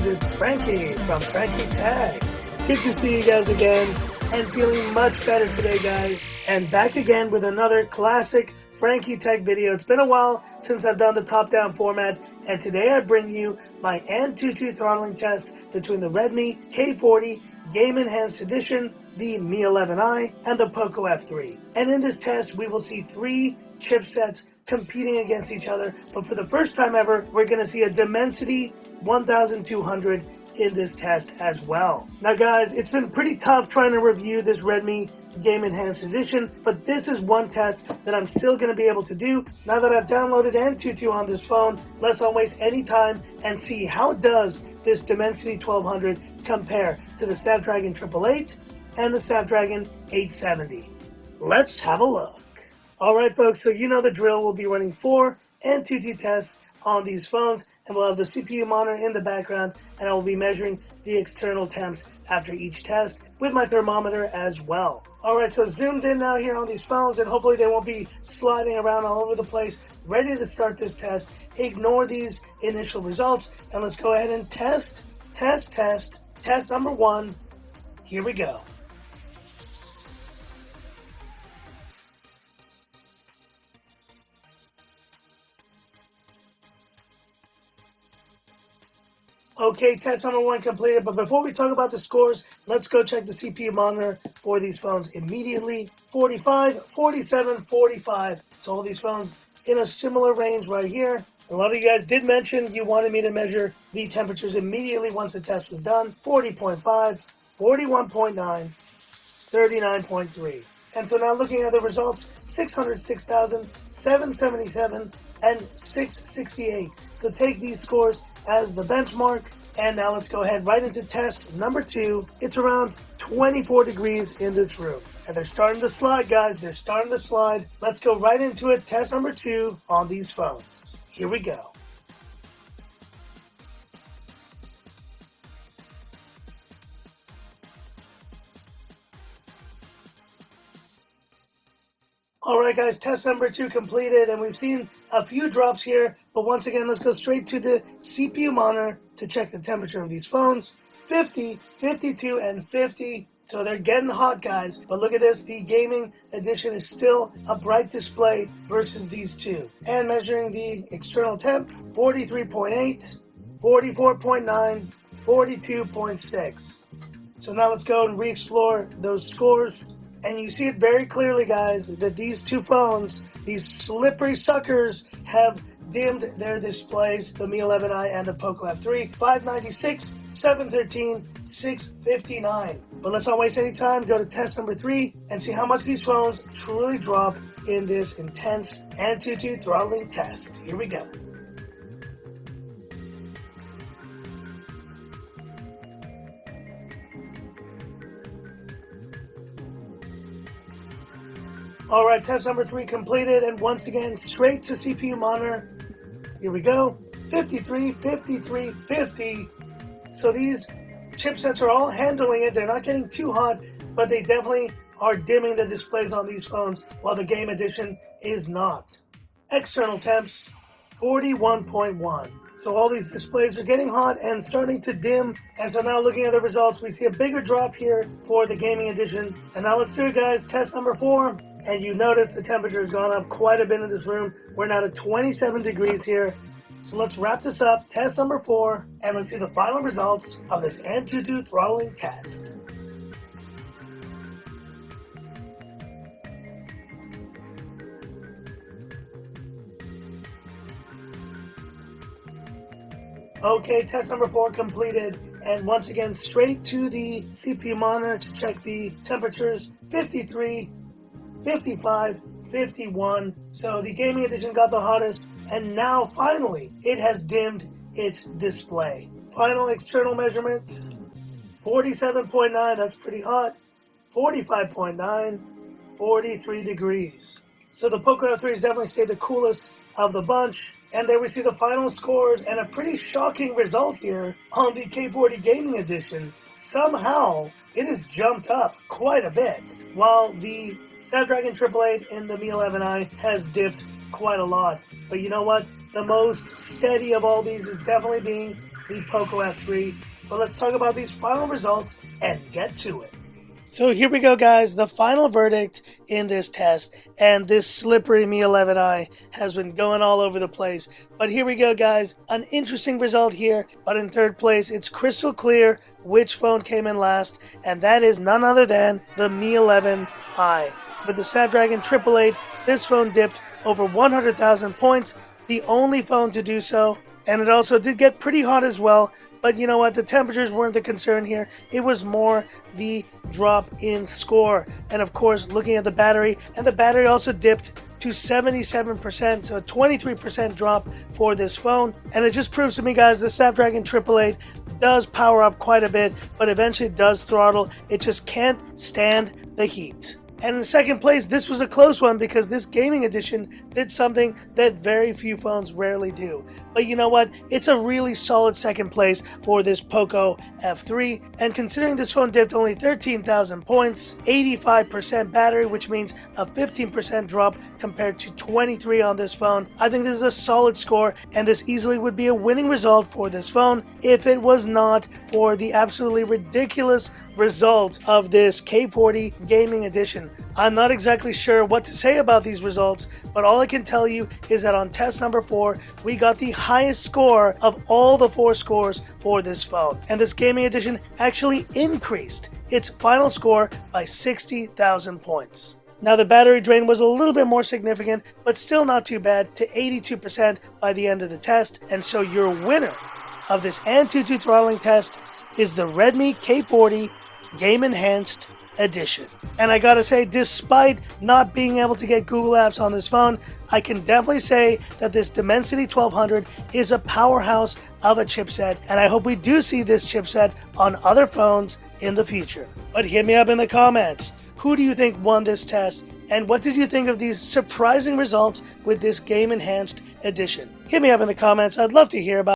guys, it's Frankie from Frankie Tech. Good to see you guys again and feeling much better today, guys. And back again with another classic Frankie Tech video. It's been a while since I've done the top-down format, and today I bring you my antutu throttling test between the Redmi K40 Game Enhanced Edition, the Mi 11i, and the Poco F3. And in this test, we will see three chipsets competing against each other, but for the first time ever, we're going to see a Dimensity 1200 in this test as well. Now guys, it's been pretty tough trying to review this Redmi Game Enhanced Edition, but this is one test that I'm still going to be able to do now that I've downloaded Antutu on this phone. Let's not waste any time and see how does this Dimensity 1200 compare to the Snapdragon 888 and the Snapdragon 870. Let's have a look. Alright folks, so you know the drill. We'll be running 4 Antutu tests on these phones, and we'll have the CPU monitor in the background, and I will be measuring the external temps after each test with my thermometer as well. Alright, so zoomed in now here on these phones, and hopefully they won't be sliding around all over the place. Ready to start this test. Ignore these initial results, and let's go ahead and test number 1. Here we go. Okay, test number 1 completed, but before we talk about the scores, let's go check the CPU monitor for these phones immediately. 45, 47, 45. So all these phones in a similar range right here. A lot of you guys did mention you wanted me to measure the temperatures immediately once the test was done. 40.5, 41.9, 39.3. And so now looking at the results, 606,777 and 668. So take these scores as the benchmark, and now let's go ahead right into test number 2. It's around 24 degrees in this room, and they're starting to slide, guys. They're starting to slide. Let's go right into it. Test number 2 on these phones. Here we go. Alright guys, test number 2 completed, and we've seen a few drops here, but once again, let's go straight to the CPU monitor to check the temperature of these phones. 50, 52, and 50, so they're getting hot, guys, but look at this, the gaming edition is still a bright display versus these two. And measuring the external temp, 43.8, 44.9, 42.6. So now let's go and re-explore those scores. And you see it very clearly, guys, that these two phones, these slippery suckers, have dimmed their displays, the Mi 11i and the Poco F3. 596, 713, 659. But let's not waste any time. Go to test number 3 and see how much these phones truly drop in this intense Antutu throttling test. Here we go. Alright, test number 3 completed, and once again, straight to CPU monitor. Here we go. 53, 53, 50. So these chipsets are all handling it. They're not getting too hot, but they definitely are dimming the displays on these phones, while the game edition is not. External temps, 41.1. So all these displays are getting hot and starting to dim. And so now looking at the results, we see a bigger drop here for the gaming edition. And now let's do it, guys. Test number 4. And you notice the temperature has gone up quite a bit in this room. We're now at 27 degrees here. So let's wrap this up. Test number 4. And let's see the final results of this Antutu throttling test. Okay, test number 4 completed, and once again, straight to the CPU monitor to check the temperatures. 53, 55, 51. So the gaming edition got the hottest, and now finally, it has dimmed its display. Final external measurement, 47.9, that's pretty hot. 45.9, 43 degrees. So the Poco F3 has definitely stayed the coolest of the bunch. And there we see the final scores, and a pretty shocking result here on the K40 Gaming Edition. Somehow, it has jumped up quite a bit, while the Snapdragon 888 in the Mi 11i has dipped quite a lot. But you know what? The most steady of all these is definitely being the Poco F3. But let's talk about these final results and get to it. So here we go, guys, the final verdict in this test, and this slippery Mi 11i has been going all over the place. But here we go, guys, an interesting result here, but in third place, it's crystal clear which phone came in last, and that is none other than the Mi 11i. With the Snapdragon 888, this phone dipped over 100,000 points, the only phone to do so, and it also did get pretty hot as well. But you know what, the temperatures weren't the concern here. It was more the drop in score. And of course, looking at the battery, and the battery also dipped to 77%, so a 23% drop for this phone. And it just proves to me, guys, the Snapdragon 888 does power up quite a bit, but eventually does throttle. It just can't stand the heat. And in second place, this was a close one because this gaming edition did something that very few phones rarely do. But you know what? It's a really solid second place for this Poco F3. And considering this phone dipped only 13,000 points, 85% battery, which means a 15% drop compared to 23 on this phone, I think this is a solid score, and this easily would be a winning result for this phone if it was not for the absolutely ridiculous result of this K40 gaming edition. I'm not exactly sure what to say about these results, but all I can tell you is that on test number 4, we got the highest score of all the 4 scores for this phone. And this gaming edition actually increased its final score by 60,000 points. Now the battery drain was a little bit more significant, but still not too bad, to 82% by the end of the test. And so your winner of this Antutu throttling test is the Redmi K40 Game Enhanced Edition. And I gotta say, despite not being able to get Google Apps on this phone, I can definitely say that this Dimensity 1200 is a powerhouse of a chipset, and I hope we do see this chipset on other phones in the future. But hit me up in the comments. Who do you think won this test, and what did you think of these surprising results with this Game Enhanced Edition? Hit me up in the comments. I'd love to hear about it.